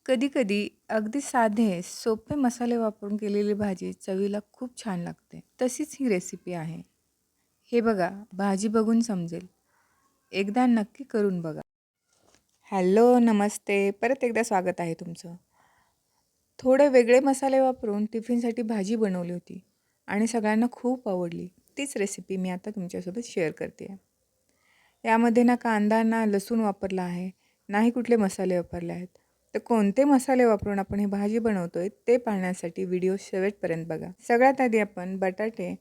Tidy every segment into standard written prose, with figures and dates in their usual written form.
कधी-कधी अगदी साधे, सोपे मसाले वापरून केलेली भाजी चवीला खूप छान लागते. तशीच ही रेसिपी आहे. हे बघा, भाजी बघून समजेल. एकदा नक्की करून बघा. हॅलो, नमस्ते. परत एकदा स्वागत आहे तुमचं. थोडे वेगळे मसाले वापरून टिफिनसाठी भाजी बनवली होती आणि सगळ्यांना खूप आवडली. तीच रेसिपी मी आता तुमच्यासोबत शेअर करते आहे. यामध्ये ना कांदा ना लसूण वापरला आहे, नाही कुठले मसाले वापरले आहेत. तर कोणते मसाले वापरून आपण ही भाजी बनवतोय ते पाहण्यासाठी व्हिडिओ शेवटपर्यंत बघा. सगळ्यात आधी आपण बटाटे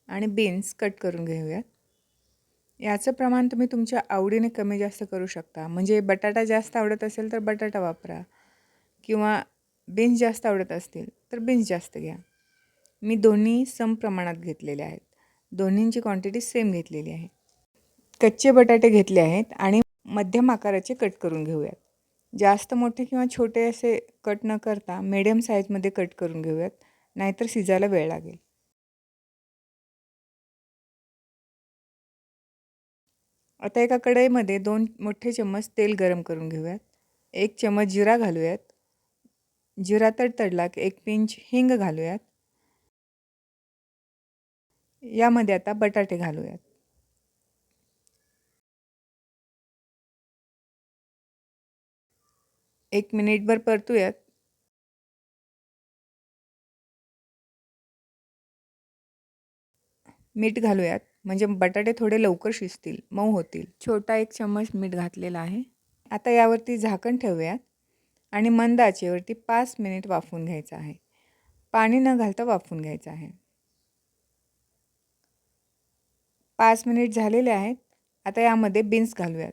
आणि बीन्स कट करून घेऊयात. याचं प्रमाण तुम्ही तुमच्या आवडीने कमी जास्त करू शकता. म्हणजे बटाटा जास्त आवडत असेल तर बटाटा वापरा किंवा बीन्स जास्त आवडत असतील तर बीन्स जास्त घ्या. मी दोन्ही सम प्रमाणात घेतलेले आहेत. दोन्हींची क्वांटिटी सेम घेतलेली आहे. कच्चे बटाटे घेतले आहेत आणि मध्यम आकाराचे कट करून घेऊयात. जास्त मोठे किंवा छोटे असे कट न करता मीडियम साईजमध्ये कट करून घेऊयात, नाहीतर शिजायला वेळ लागेल. आता एका कढईमध्ये 2 मोठे चम्मच तेल गरम करून घेऊयात. 1 चम्मच जिरा घालूयात. जिरा तडतडला की 1 पिंच हिंग घालूयात. यामध्ये आता बटाटे घालूयात. 1 मिनिटभर परतूयात. मीठ घालूयात म्हणजे बटाटे थोडे लवकर शिजतील, मऊ होतील. छोटा 1 चम्मच मीठ घातलेला आहे. आता यावरती झाकण ठेवूयात आणि मंद आचेवरती 5 मिनिट वाफवून घ्यायचं आहे. पाणी न घालता वाफवून घ्यायचं आहे. 5 मिनिट झालेले आहेत. आता यामध्ये बीन्स घालूयात.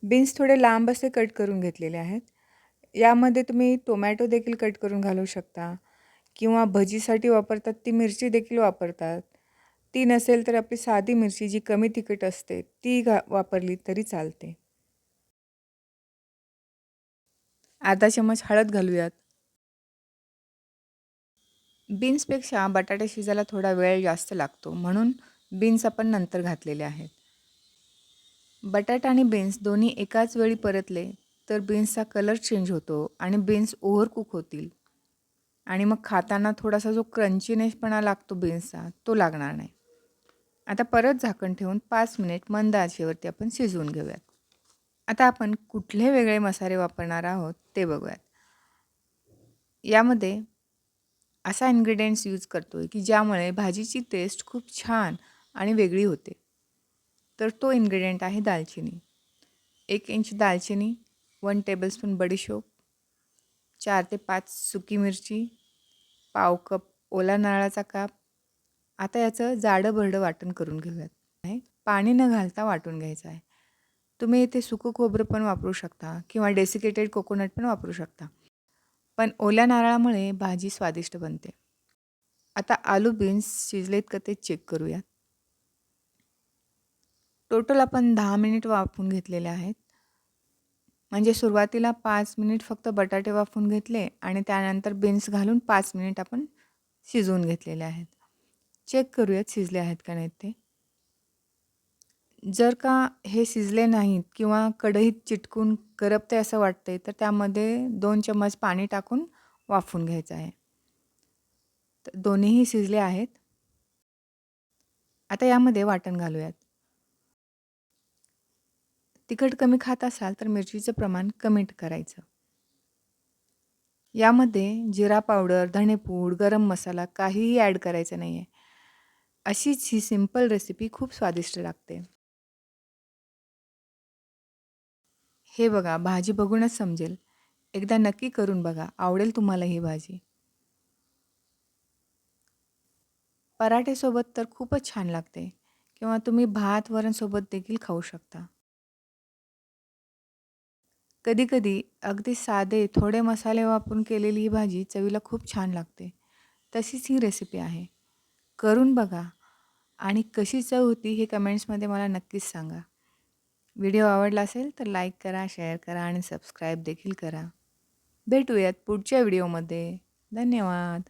बीन्स थोडे लांब असे कट करून घेतलेले आहेत. यामध्ये तुम्ही टोमॅटो देखील कट करून घालू शकता किंवा भजीसाठी वापरतात ती मिरची देखील वापरतात. ती नसेल तर आपली साधी मिरची जी कमी तिखट असते ती वापरली तरी चालते. अर्धा चम्मच हळद घालूयात. बीन्सपेक्षा बटाटे शिजायला थोडा वेळ जास्त लागतो म्हणून बीन्स आपण नंतर घातलेले आहेत. बटाटा आणि बीन्स दोन्ही एकाच वेळी परतले तर बीन्सचा कलर चेंज होतो आणि बीन्स ओव्हरकुक होतील आणि मग खाताना थोडासा जो क्रंचीनेसपणा लागतो बीन्सचा तो लागणार नाही. आता परत झाकण ठेवून 5 मिनिट मंद आचेवरती आपण शिजवून घेऊयात. आता आपण कुठले वेगळे मसाले वापरणार आहोत ते बघूयात. यामध्ये असा इन्ग्रेडियंट्स यूज करतो आहे की ज्यामुळे भाजीची टेस्ट खूप छान आणि वेगळी होते. तर तो इन्ग्रेडियंट आहे दालचिनी. 1 इंच दालचिनी, 1 टेबलस्पून बडीशोप, 4 ते 5 सुकी मिरची, पाव कप ओला नारळाचा काप. आता याचं जाडं-भरडं वाटण करून घेऊयात. पाणी न घालता वाटून घ्यायचं आहे. तुम्ही इथे सुकं खोबरं पण वापरू शकता किंवा डेसिकेटेड कोकोनट पण वापरू शकता. पण ओल्या नारळामुळे भाजी स्वादिष्ट बनते. आता आलू बीन्स शिजलेत का ते चेक करूयात. टोटल आपण 10 मिनिट वाफवून घेतलेले आहेत. म्हणजे सुरुवातीला 5 मिनिट फक्त बटाटे वाफवून घेतले आणि त्यानंतर बीन्स घालून 5 मिनिट आपण शिजवून घेतलेले आहेत. चेक करूयात शिजले आहेत का नाहीत ते. जर का हे शिजले नाहीत किंवा कढईत चिटकून करपते असं वाटते तर त्यामध्ये 2 चम्मच पाणी टाकून वाफवून घ्यायचं आहे. तर दोन्हीही शिजले आहेत. आता यामध्ये वाटण घालूयात. तिखट कमी खात असाल तर मिरचीचं प्रमाण कमी करायचं. यामध्ये जिरा पावडर, धणेपूड, गरम मसाला काहीही ॲड करायचं नाही आहे. अशीच ही सिंपल रेसिपी खूप स्वादिष्ट लागते. हे बघा, भाजी बघूनच समजेल. एकदा नक्की करून बघा, आवडेल तुम्हाला ही भाजी. पराठेसोबत तर खूपच छान लागते किंवा तुम्ही भात वरणसोबत देखील खाऊ शकता. कधी-कधी अगदी साधे थोडे मसाले वापरून केलेली ही भाजी चवीला खूप छान लागते. तशीच ही रेसिपी आहे. करून बघा आणि कशी चव होती हे कमेंट्समध्ये मला नक्कीच सांगा. व्हिडिओ आवडला असेल तर लाईक करा, शेअर करा आणि सबस्क्राईब देखील करा. भेटूयात पुढच्या व्हिडिओमध्ये. धन्यवाद.